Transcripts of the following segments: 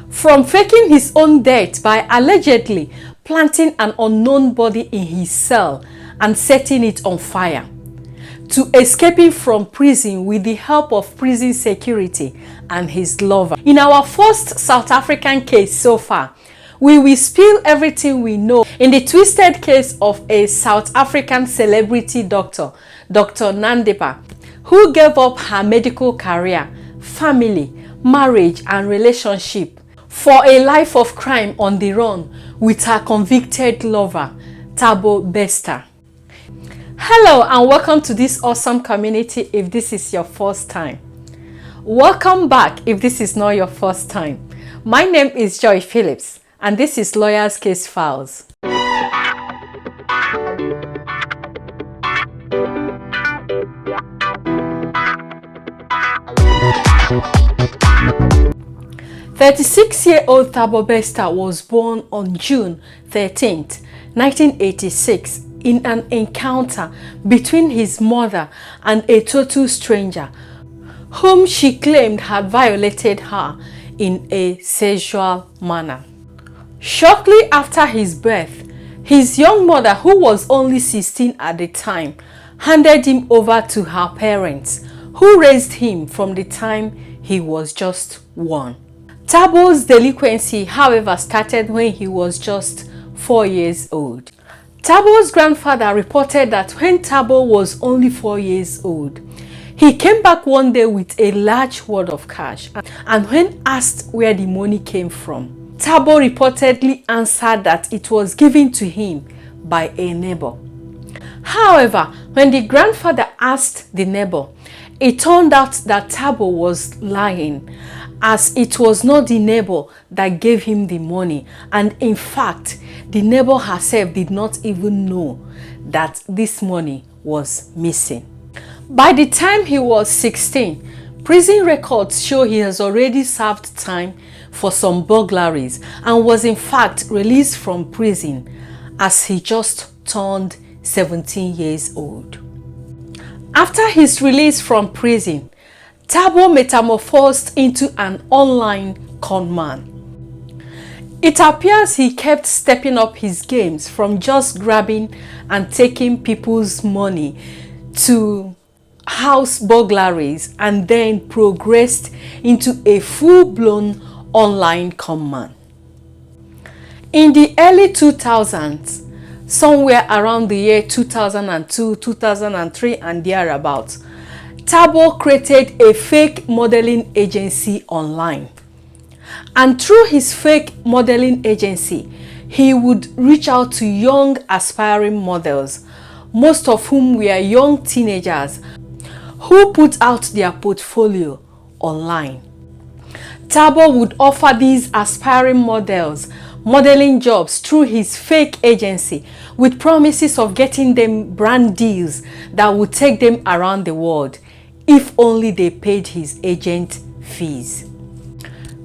From faking his own death by allegedly planting an unknown body in his cell and setting it on fire, to escaping from prison with the help of prison security and his lover. In our first South African case so far, we will spill everything we know in the twisted case of a South African celebrity doctor, Dr. Nandipha, who gave up her medical career, family, marriage and relationship for a life of crime on the run with her convicted lover, Thabo. Hello and welcome to this awesome community if this is your first time. Welcome back if this is not your first time. My name is Joy Phillips and this is Lawyers Case Files. "36-year-old Thabo was born on June 13, 1986 in an encounter between his mother and a total stranger whom she claimed had violated her in a sexual manner. Shortly after his birth, his young mother, who was only 16 at the time, handed him over to her parents, who raised him from the time he was just 1. Thabo's delinquency, however, started when he was just 4 years old. Thabo's grandfather reported that when Thabo was only 4 years old, he came back one day with a large wad of cash, and when asked where the money came from, Thabo reportedly answered that it was given to him by a neighbor. However, when the grandfather asked the neighbor, it turned out that Thabo was lying, as it was not the neighbor that gave him the money, and in fact, the neighbor herself did not even know that this money was missing. By the time he was 16, prison records show he has already served time for some burglaries and was in fact released from prison as he just turned 17 years old. After his release from prison, Thabo metamorphosed into an online conman. It appears he kept stepping up his games from just grabbing and taking people's money to house burglaries and then progressed into a full-blown online conman. In the early 2000s, somewhere around the year 2002, 2003 and thereabouts, Thabo created a fake modeling agency online. And through his fake modeling agency, he would reach out to young aspiring models, most of whom were young teenagers who put out their portfolio online. Thabo would offer these aspiring models modeling jobs through his fake agency with promises of getting them brand deals that would take them around the world if only they paid his agent fees.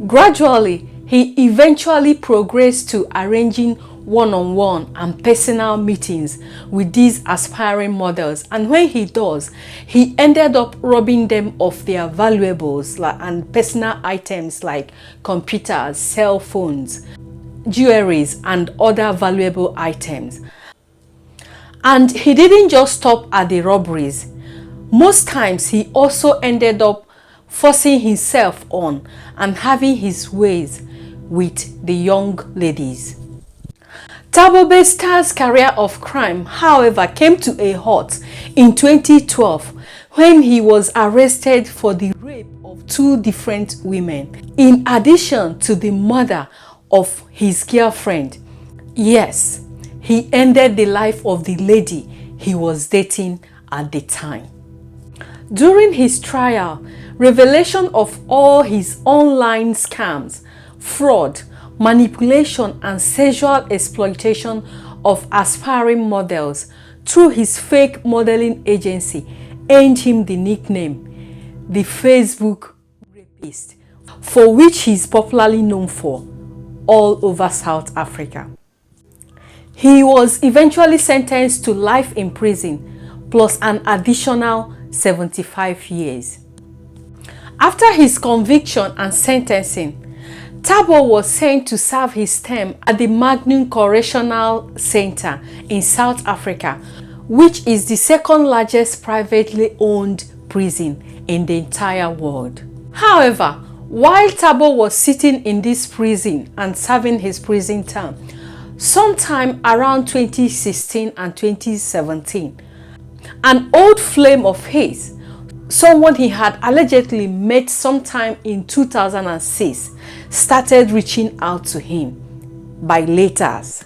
Gradually, he eventually progressed to arranging one-on-one and personal meetings with these aspiring models, and when he does, he ended up robbing them of their valuables and personal items like computers, cell phones, jewelries and other valuable items. And he didn't just stop at the robberies. Most times he also ended up forcing himself on and having his ways with the young ladies. Thabo's career of crime, however, came to a halt in 2012 when he was arrested for the rape of 2 different women, in addition to the murder of his girlfriend. Yes, he ended the life of the lady he was dating at the time. During his trial, revelation of all his online scams, fraud, manipulation and sexual exploitation of aspiring models through his fake modeling agency earned him the nickname the Facebook Rapist, for which he is popularly known for all over South Africa. He was eventually sentenced to life in prison plus an additional 75 years. After his conviction and sentencing, Thabo was sent to serve his term at the Magnum Correctional Center in South Africa, which is the second largest privately owned prison in the entire world. However, while Thabo was sitting in this prison and serving his prison term, sometime around 2016 and 2017, an old flame of his, someone he had allegedly met sometime in 2006, started reaching out to him by letters.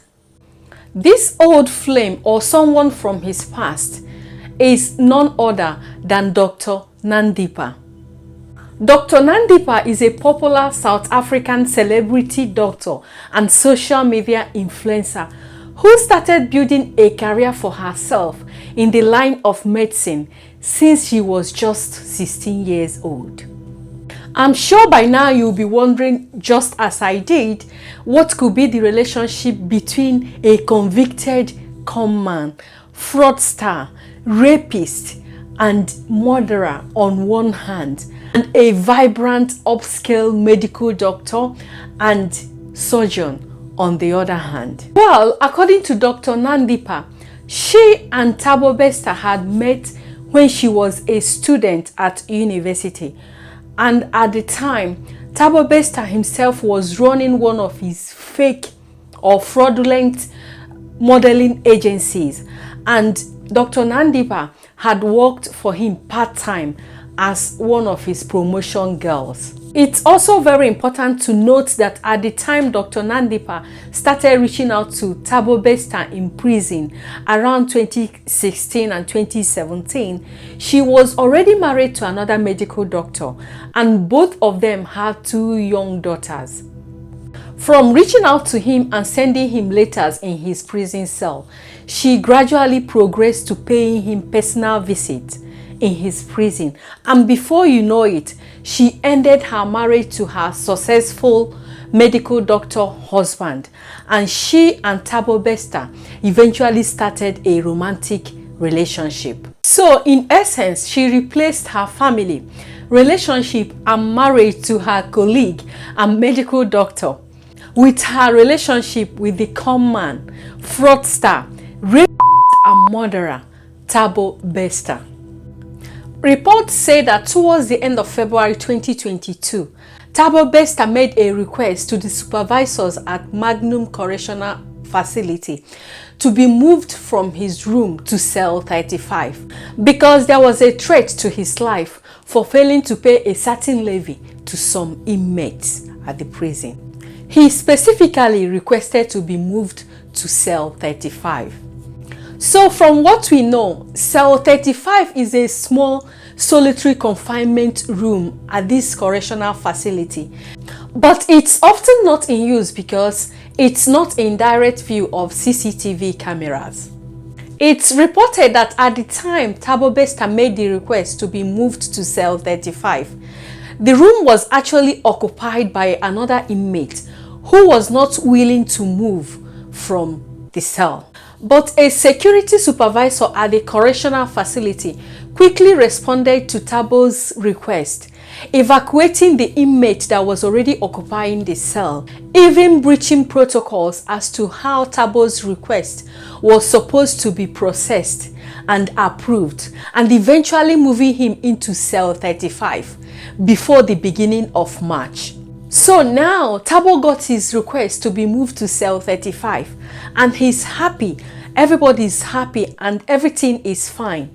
This old flame, or someone from his past, is none other than Dr. Nandipha. Dr. Nandipha is a popular South African celebrity doctor and social media influencer who started building a career for herself in the line of medicine since she was just 16 years old. I'm sure by now you'll be wondering, just as I did, what could be the relationship between a convicted conman, fraudster, rapist, and murderer on one hand, and a vibrant upscale medical doctor and surgeon on the other hand. Well, according to Dr. Nandipha, she and Thabo Bester had met when she was a student at university, and at the time, Thabo Bester himself was running one of his fake or fraudulent modeling agencies, and Dr. Nandipha had worked for him part-time as one of his promotion girls. It's also very important to note that at the time Dr. Nandipha started reaching out to Thabo Bester in prison around 2016 and 2017, she was already married to another medical doctor, and both of them had 2 young daughters. From reaching out to him and sending him letters in his prison cell, she gradually progressed to paying him personal visits in his prison, and before you know it, she ended her marriage to her successful medical doctor husband, and she and Thabo Bester eventually started a romantic relationship. So in essence, she replaced her family, relationship, and marriage to her colleague and medical doctor with her relationship with the conman, fraudster, rapist, and murderer Thabo Bester. Reports say that towards the end of February 2022, Thabo Bester made a request to the supervisors at Magnum Correctional Facility to be moved from his room to cell 35 because there was a threat to his life for failing to pay a certain levy to some inmates at the prison. He specifically requested to be moved to cell 35. So from what we know, cell 35 is a small solitary confinement room at this correctional facility, but it's often not in use because it's not in direct view of CCTV cameras. It's reported that at the time Thabo Bester made the request to be moved to cell 35, the room was actually occupied by another inmate who was not willing to move from the cell. But a security supervisor at the correctional facility quickly responded to Thabo's request, evacuating the inmate that was already occupying the cell, even breaching protocols as to how Thabo's request was supposed to be processed and approved, and eventually moving him into cell 35 before the beginning of March. So now Thabo got his request to be moved to cell 35 and he's happy, everybody's happy, and everything is fine.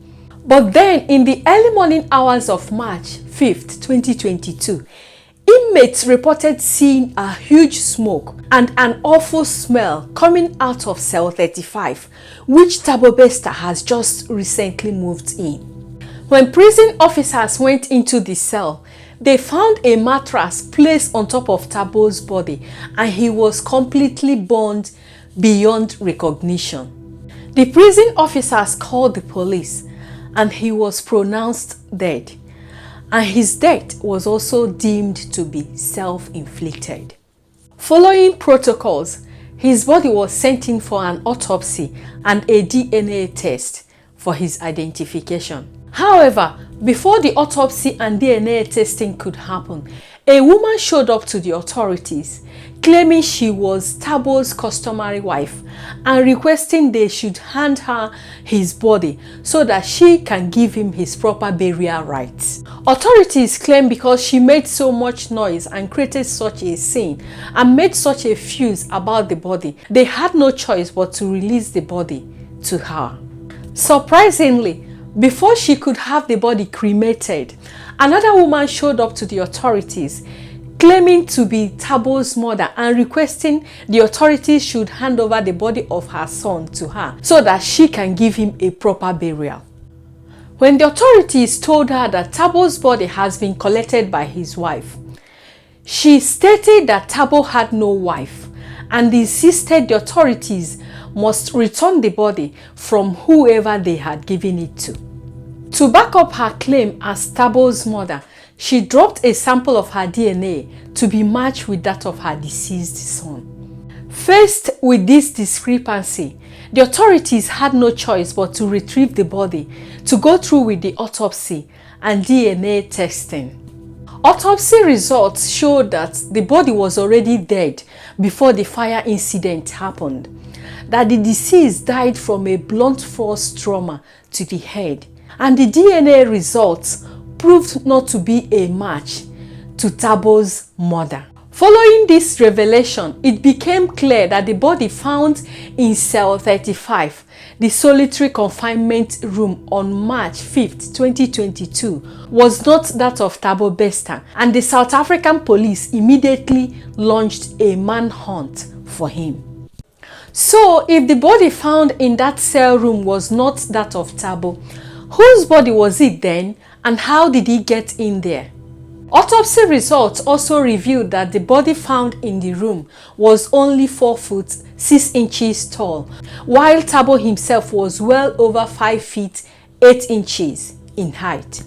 But then in the early morning hours of March 5th, 2022, inmates reported seeing a huge smoke and an awful smell coming out of cell 35, which Thabo Bester has just recently moved in. When prison officers went into the cell, they found a mattress placed on top of Thabo's body, and he was completely burned beyond recognition. The prison officers called the police, and he was pronounced dead, and his death was also deemed to be self-inflicted. Following protocols, his body was sent in for an autopsy and a DNA test for his identification. However, before the autopsy and DNA testing could happen, a woman showed up to the authorities claiming she was Thabo's customary wife and requesting they should hand her his body so that she can give him his proper burial rites. Authorities claim because she made so much noise and created such a scene and made such a fuss about the body, they had no choice but to release the body to her. Surprisingly, before she could have the body cremated, another woman showed up to the authorities claiming to be Thabo's mother and requesting the authorities should hand over the body of her son to her so that she can give him a proper burial. When the authorities told her that Thabo's body has been collected by his wife, she stated that Thabo had no wife and insisted the authorities must return the body from whoever they had given it to. To back up her claim as Thabo's mother, she dropped a sample of her DNA to be matched with that of her deceased son. Faced with this discrepancy, the authorities had no choice but to retrieve the body to go through with the autopsy and DNA testing. Autopsy results showed that the body was already dead before the fire incident happened, that the deceased died from a blunt force trauma to the head, and the DNA results proved not to be a match to Thabo's mother. Following this revelation, it became clear that the body found in cell 35, the solitary confinement room on March 5th, 2022, was not that of Thabo Bester, and the South African police immediately launched a manhunt for him. So, if the body found in that cell room was not that of Thabo, whose body was it then, and how did he get in there? Autopsy results also revealed that the body found in the room was only 4 foot 6 inches tall, while Thabo himself was well over 5 feet 8 inches in height.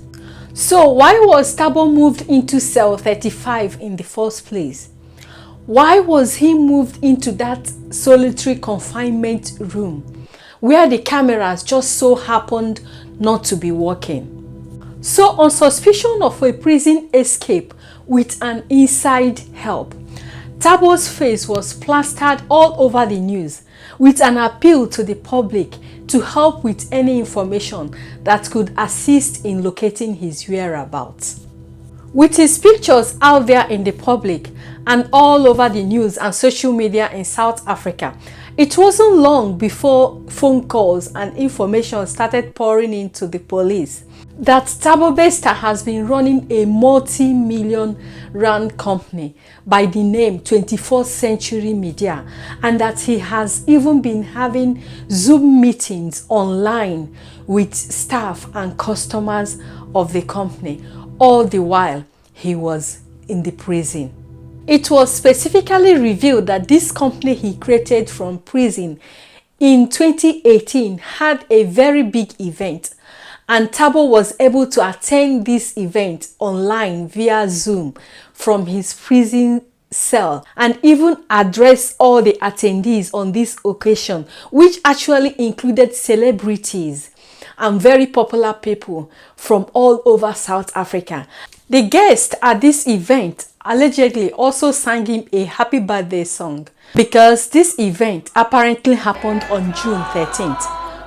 So why was Thabo moved into cell 35 in the first place? Why was he moved into that solitary confinement room where the cameras just so happened not to be working? So, on suspicion of a prison escape with an inside help, Thabo's face was plastered all over the news with an appeal to the public to help with any information that could assist in locating his whereabouts. With his pictures out there in the public and all over the news and social media in South Africa, it wasn't long before phone calls and information started pouring into the police that Thabo Bester has been running a multi-million rand company by the name 21st Century Media, and that he has even been having Zoom meetings online with staff and customers of the company, all the while he was in the prison. It was specifically revealed that this company he created from prison in 2018 had a very big event, and Thabo was able to attend this event online via Zoom from his prison cell and even address all the attendees on this occasion, which actually included celebrities and very popular people from all over South Africa. The guests at this event allegedly also sang him a happy birthday song because this event apparently happened on June 13th,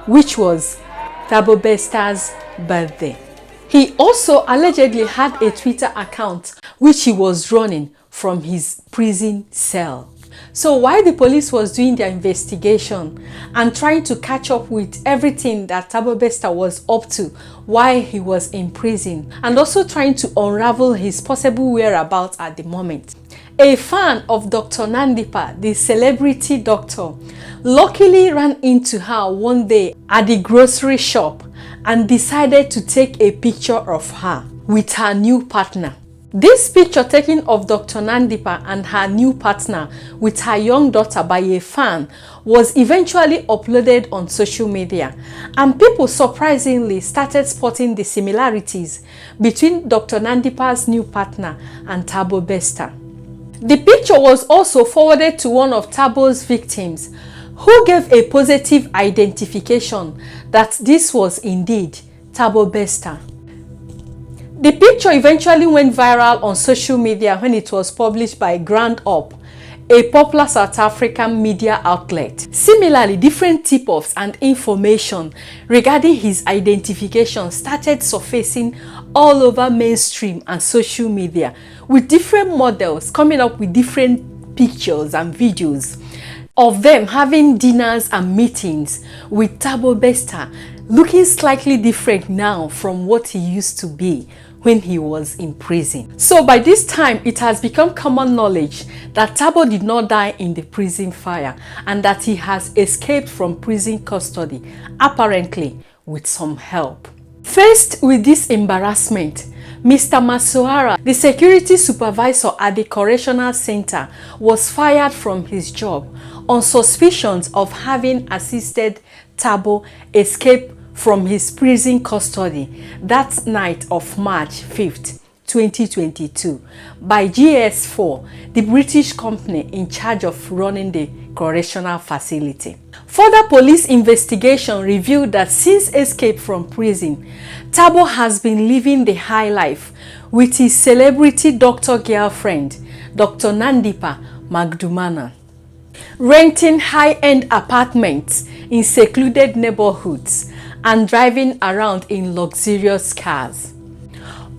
which was Thabo Bester's birthday. He also allegedly had a Twitter account which he was running from his prison cell. So while the police was doing their investigation and trying to catch up with everything that Thabo Bester was up to while he was in prison, and also trying to unravel his possible whereabouts at the moment, a fan of Dr. Nandipha, the celebrity doctor, luckily ran into her one day at the grocery shop and decided to take a picture of her with her new partner. This picture taken of Dr. Nandipha and her new partner with her young daughter by a fan was eventually uploaded on social media, and people surprisingly started spotting the similarities between Dr. Nandipha's new partner and Thabo Bester. The picture was also forwarded to one of Thabo's victims, who gave a positive identification that this was indeed Thabo Bester. The picture eventually went viral on social media when it was published by Grand Up, a popular South African media outlet. Similarly, different tip-offs and information regarding his identification started surfacing all over mainstream and social media, with different models coming up with different pictures and videos of them having dinners and meetings with Thabo Bester, looking slightly different now from what he used to be when he was in prison. So by this time, it has become common knowledge that Thabo did not die in the prison fire and that he has escaped from prison custody, apparently with some help. Faced with this embarrassment, Mr. Masuara, the security supervisor at the correctional center, was fired from his job on suspicions of having assisted Thabo escape from his prison custody that night of March 5th, 2022 by GS4, the British company in charge of running the correctional facility. Further police investigation revealed that since escape from prison, Thabo has been living the high life with his celebrity doctor girlfriend, Dr. Nandipha Magdumana, renting high-end apartments in secluded neighborhoods and driving around in luxurious cars.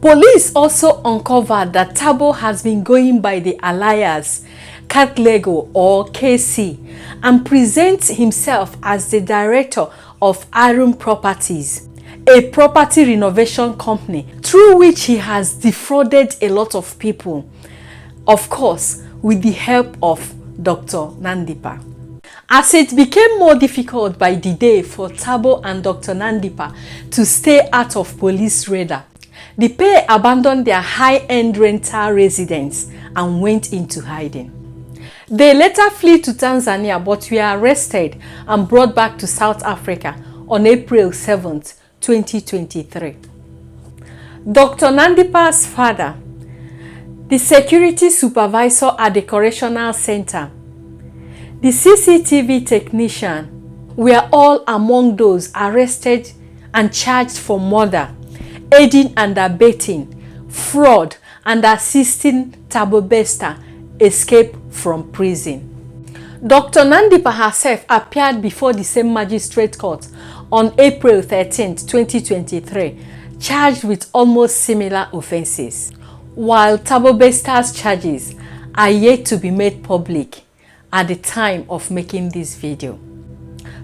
Police also uncovered that Thabo has been going by the alias Cat Lego or KC and presents himself as the director of Iron Properties, a property renovation company through which he has defrauded a lot of people, of course with the help of Dr. Nandipha. As it became more difficult by the day for Thabo and Dr. Nandipha to stay out of police radar, the pair abandoned their high-end rental residence and went into hiding. They later fled to Tanzania but were arrested and brought back to South Africa on April 7th, 2023. Dr. Nandipha's father, the security supervisor at the correctional center, the CCTV technician were all among those arrested and charged for murder, aiding and abetting, fraud, and assisting Thabo Bester escape from prison. Dr. Nandipha herself appeared before the same magistrate court on April 13, 2023, charged with almost similar offenses, while Thabo Bester's charges are yet to be made public at the time of making this video.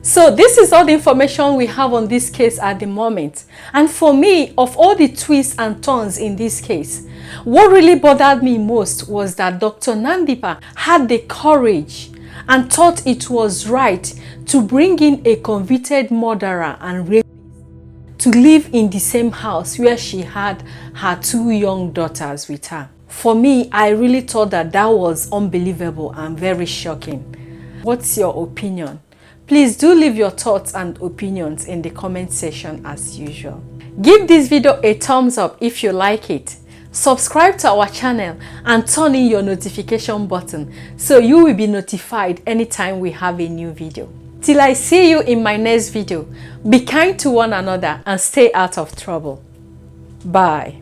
So this is all the information we have on this case at the moment. And for me, of all the twists and turns in this case, what really bothered me most was that Dr. Nandipha had the courage and thought it was right to bring in a convicted murderer and rapist to live in the same house where she had her two young daughters with her. For me, I really thought that that was unbelievable and very shocking. What's your opinion? Please do leave your thoughts and opinions in the comment section as usual. Give this video a thumbs up if you like it. Subscribe to our channel and turn in your notification button so you will be notified anytime we have a new video. Till I see you in my next video, be kind to one another and stay out of trouble. Bye.